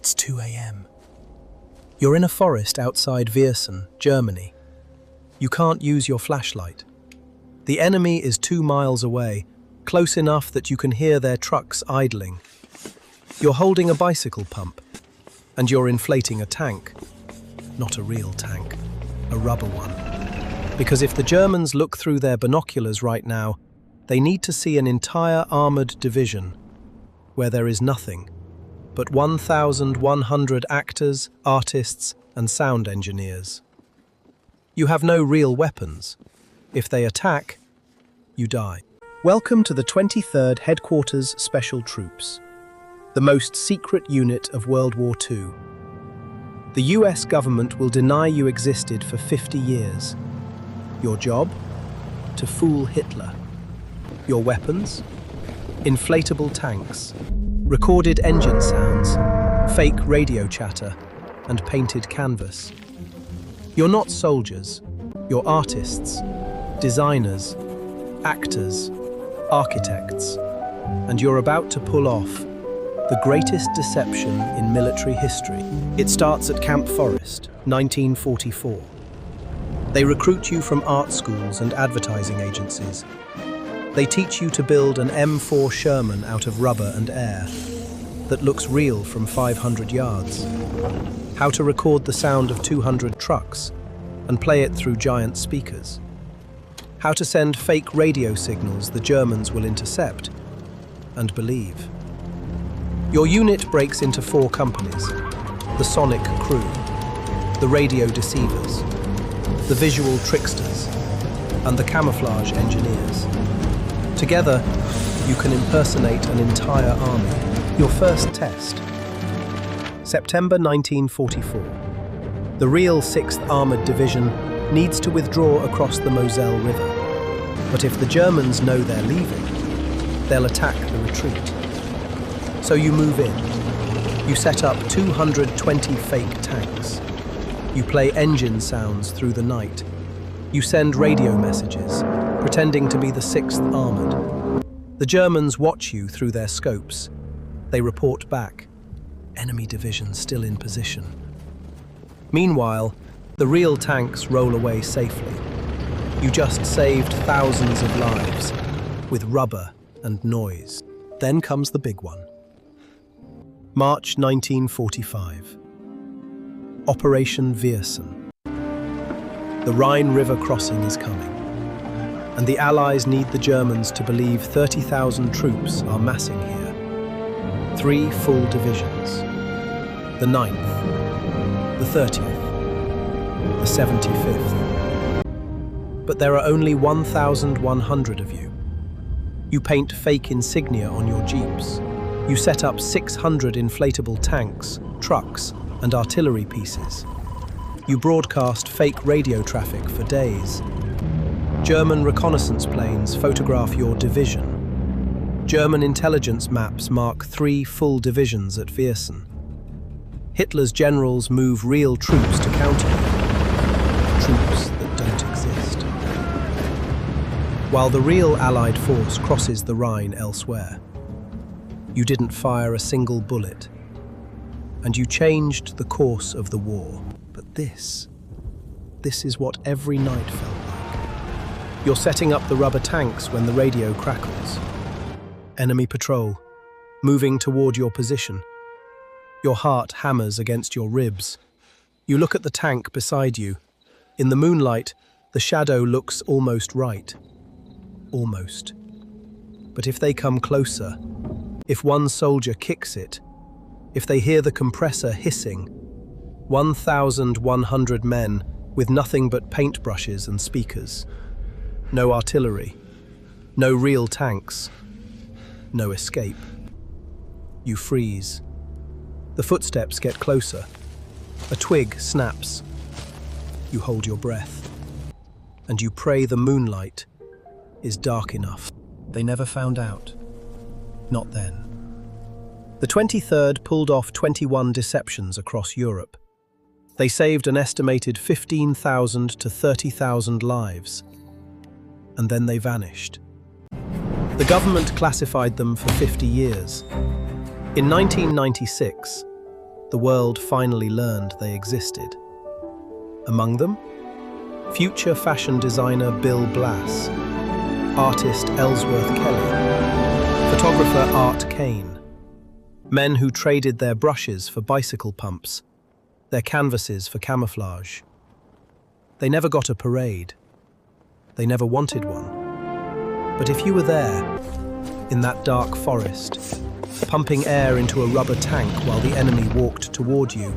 It's 2 a.m. You're in a forest outside Viersen, Germany. You can't use your flashlight. The enemy is 2 miles away, close enough that you can hear their trucks idling. You're holding a bicycle pump, and you're inflating a tank. Not a real tank, a rubber one. Because if the Germans look through their binoculars right now, they need to see an entire armored division where there is nothing but 1,100 actors, artists, and sound engineers. You have no real weapons. If they attack, you die. Welcome to the 23rd Headquarters Special Troops, the most secret unit of World War II. The US government will deny you existed for 50 years. Your job? To fool Hitler. Your weapons? Inflatable tanks, recorded engine sounds, fake radio chatter, and painted canvas. You're not soldiers, you're artists, designers, actors, architects, and you're about to pull off the greatest deception in military history. It starts at Camp Forest, 1944. They recruit you from art schools and advertising agencies. They teach you to build an M4 Sherman out of rubber and air that looks real from 500 yards. How to record the sound of 200 trucks and play it through giant speakers. How to send fake radio signals the Germans will intercept and believe. Your unit breaks into 4 companies: the sonic crew, the radio deceivers, the visual tricksters, and the camouflage engineers. Together, you can impersonate an entire army. Your first test. September 1944. The real 6th Armored Division needs to withdraw across the Moselle River. But if the Germans know they're leaving, they'll attack the retreat. So you move in. You set up 220 fake tanks. You play engine sounds through the night. You send radio messages, pretending to be the 6th Armored. The Germans watch you through their scopes. They report back. Enemy division still in position. Meanwhile, the real tanks roll away safely. You just saved thousands of lives with rubber and noise. Then comes the big one. March 1945. Operation Viersen. The Rhine River crossing is coming, and the Allies need the Germans to believe 30,000 troops are massing here. 3 full divisions. The 9th, the 30th, the 75th. But there are only 1,100 of you. You paint fake insignia on your jeeps. You set up 600 inflatable tanks, trucks, and artillery pieces. You broadcast fake radio traffic for days. German reconnaissance planes photograph your division. German intelligence maps mark 3 full divisions at Viersen. Hitler's generals move real troops to counter you. Troops that don't exist. While the real Allied force crosses the Rhine elsewhere. You didn't fire a single bullet. And you changed the course of the war. But this is what every night felt like. You're setting up the rubber tanks when the radio crackles. Enemy patrol, moving toward your position. Your heart hammers against your ribs. You look at the tank beside you. In the moonlight, the shadow looks almost right. Almost. But if they come closer, if one soldier kicks it, if they hear the compressor hissing, 1,100 men with nothing but paintbrushes and speakers. No artillery, no real tanks, no escape. You freeze. The footsteps get closer. A twig snaps. You hold your breath. And you pray the moonlight is dark enough. They never found out. Not then. The 23rd pulled off 21 deceptions across Europe. They saved an estimated 15,000 to 30,000 lives. And then they vanished. The government classified them for 50 years. In 1996, the world finally learned they existed. Among them, future fashion designer Bill Blass, artist Ellsworth Kelly, photographer Art Kane, men who traded their brushes for bicycle pumps, their canvases for camouflage. They never got a parade. They never wanted one. But if you were there, in that dark forest, pumping air into a rubber tank while the enemy walked toward you,